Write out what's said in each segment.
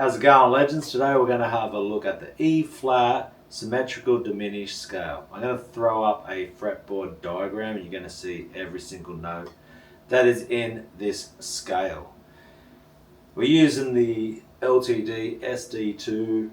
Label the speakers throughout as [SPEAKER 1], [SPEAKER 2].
[SPEAKER 1] How's it going, legends? Today we're going to have a look at the E flat symmetrical diminished scale. I'm going to throw up a fretboard diagram and you're going to see every single note that is in this scale. We're using the LTD SD2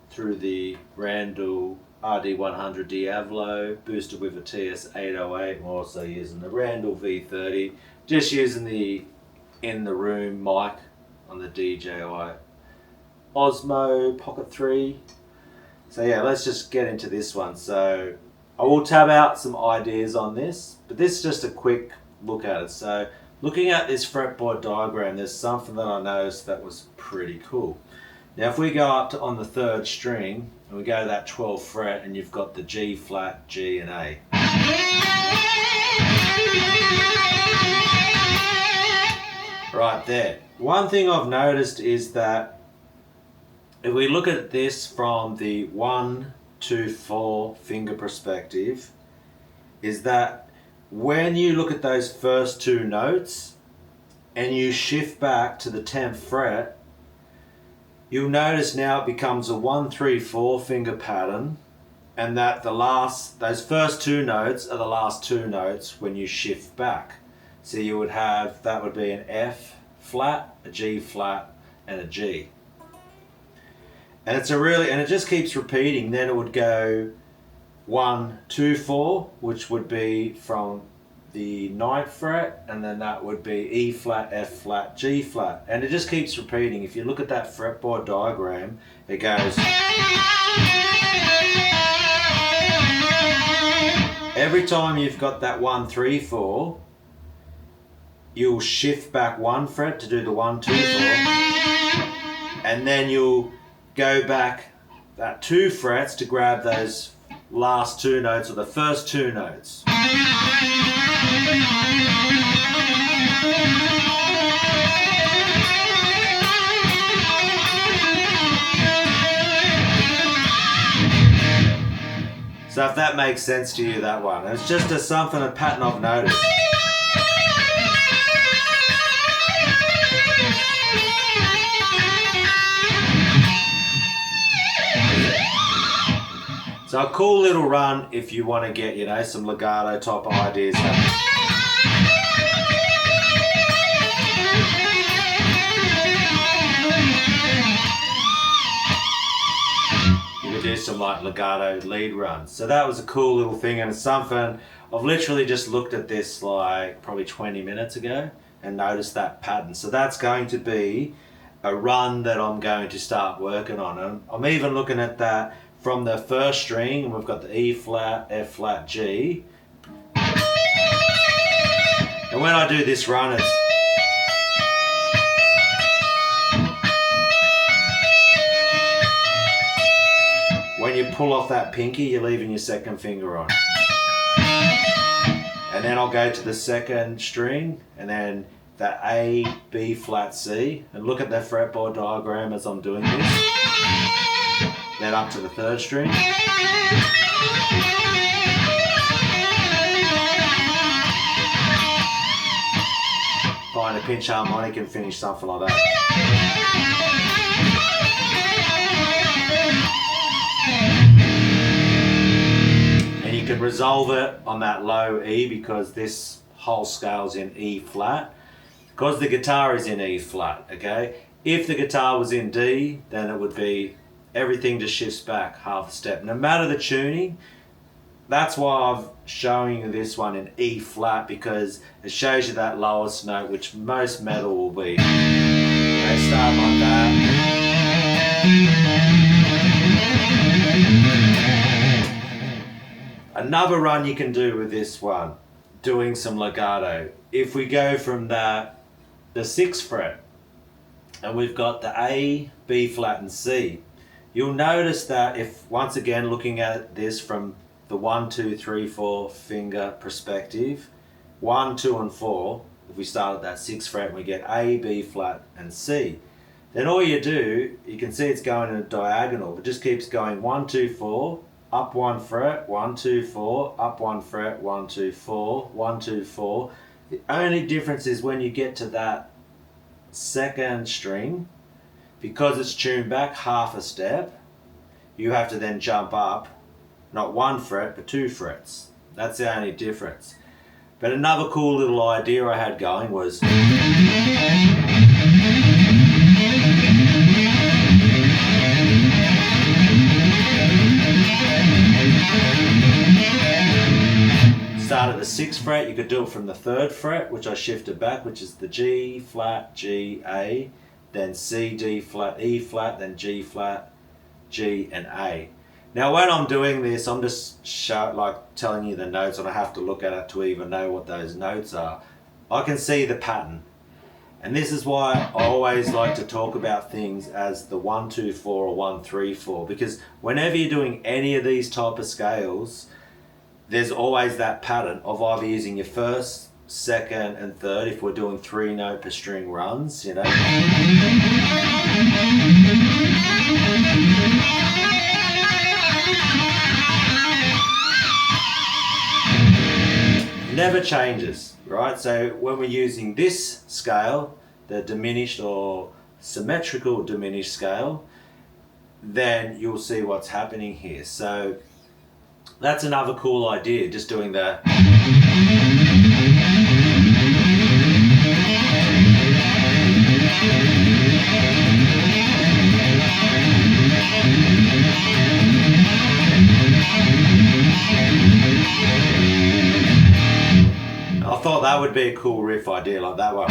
[SPEAKER 1] through the Randall RD100 Diavolo boosted with a TS808. We're also using the Randall V30, just using the in the room mic on the DJI Osmo Pocket 3. So yeah, let's just get into this one. So I will tab out some ideas on this, but this is just a quick look at it. So looking at this fretboard diagram, there's something that I noticed that was pretty cool. Now if we go up to on the third string and we go to that 12th fret and you've got the G flat, G and A. Right there. One thing I've noticed is that if we look at this from the 1, 2, 4 finger perspective, is that when you look at those first two notes and you shift back to the 10th fret, you'll notice now it becomes a 1, 3, 4 finger pattern, and that those first two notes are the last two notes when you shift back. So you would have, that would be an F flat, a G flat, and a G. And it just keeps repeating. Then it would go 1, 2, 4, which would be from the 9th fret, and then that would be E flat, F flat, G flat. And it just keeps repeating. If you look at that fretboard diagram, it goes. Every time you've got that 1, 3, 4, you'll shift back 1 fret to do the 1, 2, 4, and then you'll go back that 2 frets to grab those last two notes or the first two notes. So if that makes sense to you, that one. It's just a pattern I've noticed. So a cool little run if you want to get, some legato type of ideas happening. You could do some like legato lead runs. So that was a cool little thing, and it's something I've literally just looked at this like probably 20 minutes ago and noticed that pattern. So that's going to be a run that I'm going to start working on. And I'm even looking at that from the first string, and we've got the E flat, F flat, G. And when I do this run, it's when you pull off that pinky, you're leaving your second finger on. And then I'll go to the second string, and then that A, B flat, C, and look at the fretboard diagram as I'm doing this. Then up to the third string. Find a pinch harmonic and finish something like that. And you can resolve it on that low E because this whole scale's in E flat. Because the guitar is in E flat, okay? If the guitar was in D, then it would be everything just shifts back half a step. No matter the tuning, that's why I'm showing you this one in E flat, because it shows you that lowest note, which most metal will be. They start like that. Another run you can do with this one, doing some legato. If we go from the 6th fret, and we've got the A, B flat, and C, you'll notice that if, once again, looking at this from the 1, 2, 3, 4 finger perspective, 1, 2, and 4, if we start at that 6th fret and we get A, B flat, and C, then all you do, you can see it's going in a diagonal. It just keeps going 1, 2, 4, up 1 fret, 1, 2, 4, up 1 fret, 1, 2, 4, 1, 2, 4. The only difference is when you get to that second string, because it's tuned back half a step, you have to then jump up, not 1 fret, but 2 frets. That's the only difference. But another cool little idea I had going was start at the 6th fret. You could do it from the 3rd fret, which I shifted back, which is the G flat, G, A, then C, D flat, E flat, then G flat, G, and A. Now when I'm doing this, I'm just telling you the notes, and I have to look at it to even know what those notes are. I can see the pattern. And this is why I always like to talk about things as the 1, 2, 4 or 1, 3, 4, because whenever you're doing any of these type of scales, there's always that pattern of either using your 1st, 2nd and 3rd if we're doing 3 note per string runs, you know. Never changes, right? So when we're using this scale, the diminished or symmetrical diminished scale, then you'll see what's happening here. So that's another cool idea, just doing the I thought that would be a cool riff idea, like that one.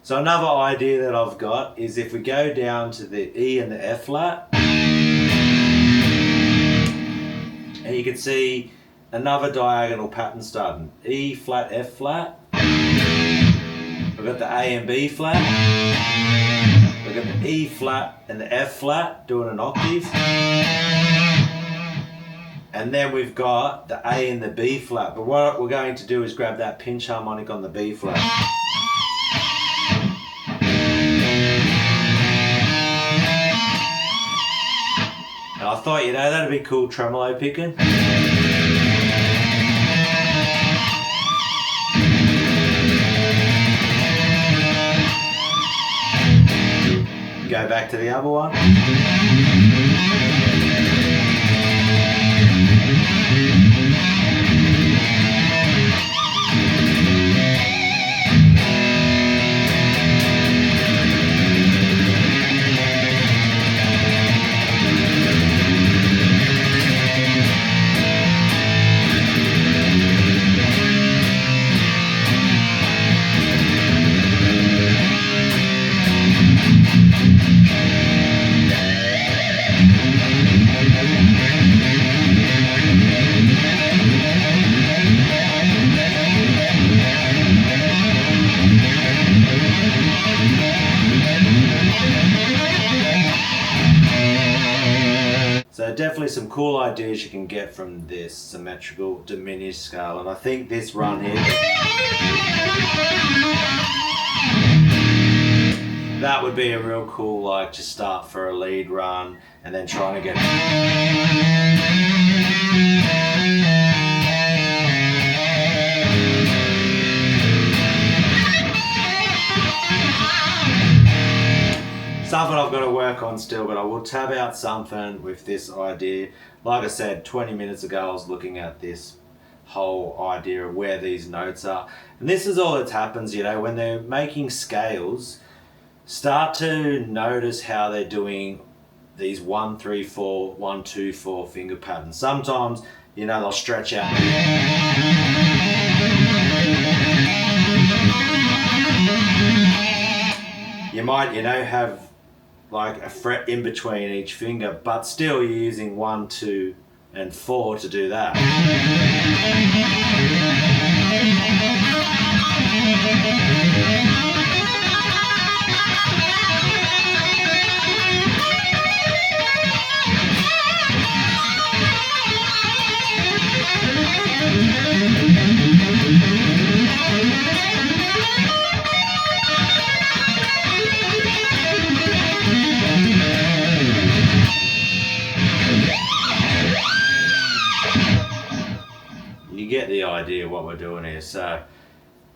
[SPEAKER 1] So another idea that I've got is if we go down to the E and the F flat, and you can see another diagonal pattern starting. E flat, F flat. We've got the A and B flat. We've got the E flat and the F flat doing an octave. And then we've got the A and the B flat. But what we're going to do is grab that pinch harmonic on the B flat. And I thought, you know, that'd be cool tremolo picking. Go back to the other one. So definitely some cool ideas you can get from this symmetrical diminished scale, and I think this run here, that would be a real cool, like, just start for a lead run and then trying to get something I've got to work on still, but I will tab out something with this idea. Like I said, 20 minutes ago I was looking at this whole idea of where these notes are. And this is all that happens, you know, when they're making scales, start to notice how they're doing these 1, 3, 4, 1, 2, 4 finger patterns. Sometimes, you know, they'll stretch out. You might, you know, have like a fret in between each finger, but still you're using 1, 2, and 4 to do that. get the idea of what we're doing here. So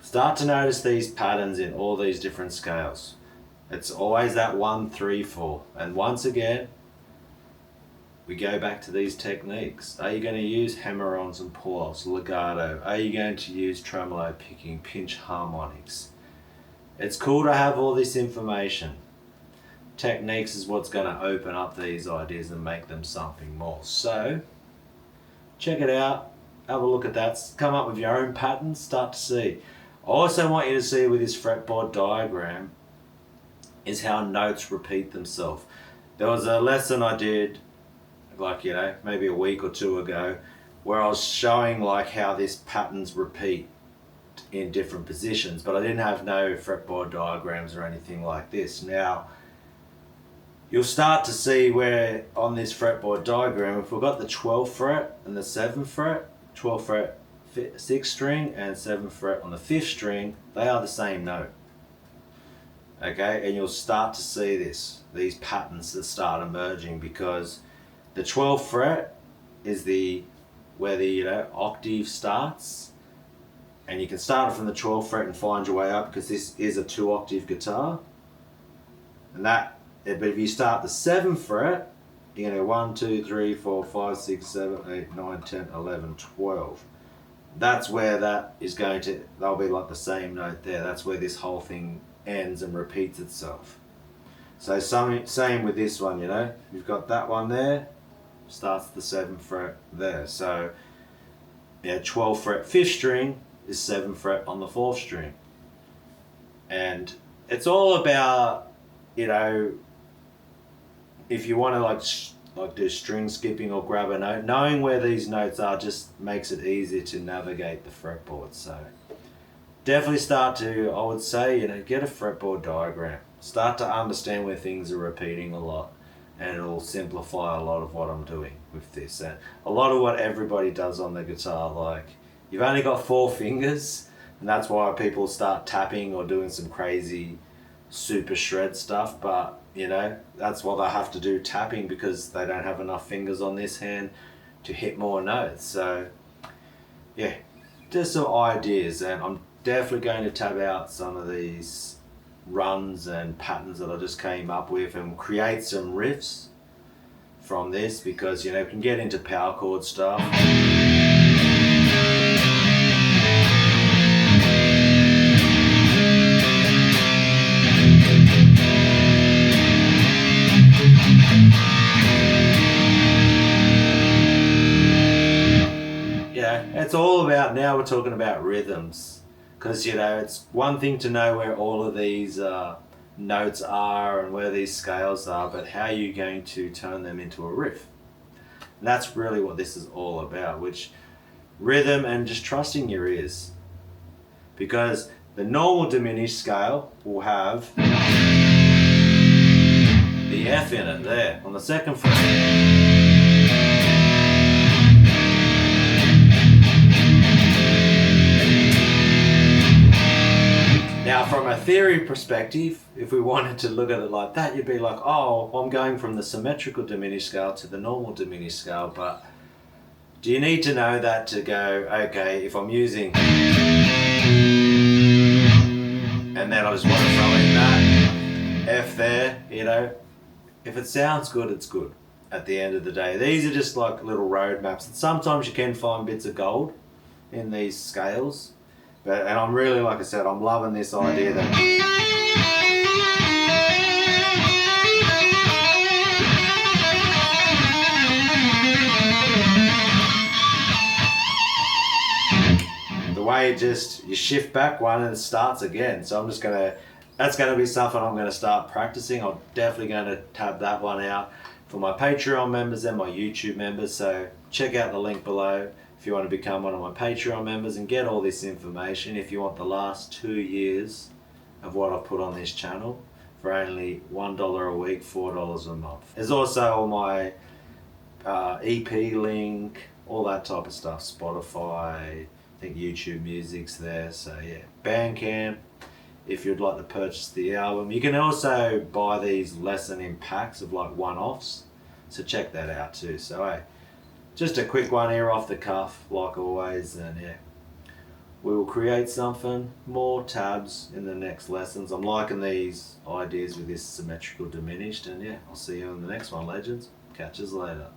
[SPEAKER 1] start to notice these patterns in all these different scales. It's always that 1, 3, 4. And once again, we go back to these techniques. Are you going to use hammer-ons and pull-offs, legato? Are you going to use tremolo picking, pinch harmonics? It's cool to have all this information. Techniques is what's going to open up these ideas and make them something more. So, check it out. Have a look at that. Come up with your own patterns. Start to see. I also want you to see with this fretboard diagram is how notes repeat themselves. There was a lesson I did, like, maybe a week or two ago, where I was showing like how these patterns repeat in different positions, but I didn't have no fretboard diagrams or anything like this. Now, you'll start to see where on this fretboard diagram, if we've got the 12th fret and the 7th fret, 12th fret 6th string and 7th fret on the 5th string, they are the same note. Okay, and you'll start to see these patterns that start emerging, because the 12th fret is where the octave starts, and you can start it from the 12th fret and find your way up, because this is a 2-octave guitar. And but if you start the 7th fret, you're going to go 1, 2, 3, 4, 5, 6, 7, 8, 9, 10, 11, 12. That's where that is going to, they'll be like the same note there. That's where this whole thing ends and repeats itself. So same with this one, you've got that one there, starts the 7th fret there. So 12th fret 5th string is 7th fret on the 4th string. And it's all about, if you want to like do string skipping or grab a note, knowing where these notes are just makes it easier to navigate the fretboard. So definitely start to, I would say, get a fretboard diagram. Start to understand where things are repeating a lot, and it'll simplify a lot of what I'm doing with this. And a lot of what everybody does on the guitar, like, you've only got 4 fingers, and that's why people start tapping or doing some crazy super shred stuff, but that's what they have to do, tapping, because they don't have enough fingers on this hand to hit more notes. So yeah, just some ideas, and I'm definitely going to tab out some of these runs and patterns that I just came up with and create some riffs from this, because we can get into power chord stuff. It's all about, now we're talking about rhythms, because it's one thing to know where all of these notes are and where these scales are, but how are you going to turn them into a riff? And that's really what this is all about, which rhythm and just trusting your ears, because the normal diminished scale will have the F in it there on the 2nd fret. Now, from a theory perspective, if we wanted to look at it like that, you'd be like, oh, I'm going from the symmetrical diminished scale to the normal diminished scale, but do you need to know that to go, okay, if I'm using, and then I just want to throw in that F there, if it sounds good, it's good at the end of the day. These are just like little road maps. And sometimes you can find bits of gold in these scales. And I'm really, like I said, I'm loving this idea that the way you shift back one and it starts again. So I'm just that's gonna be something I'm gonna start practicing. I'm definitely gonna tab that one out for my Patreon members and my YouTube members. So check out the link below if you want to become one of my Patreon members and get all this information. If you want the last 2 years of what I've put on this channel for only $1 a week, $4 a month. There's also my EP link, all that type of stuff, Spotify, I think YouTube Music's there. So yeah, Bandcamp, if you'd like to purchase the album. You can also buy these lesson in packs of like one-offs, so check that out too. So hey, just a quick one here off the cuff, like always, and yeah. We will create something, more tabs in the next lessons. I'm liking these ideas with this symmetrical diminished, and yeah, I'll see you in the next one, legends. Catch us later.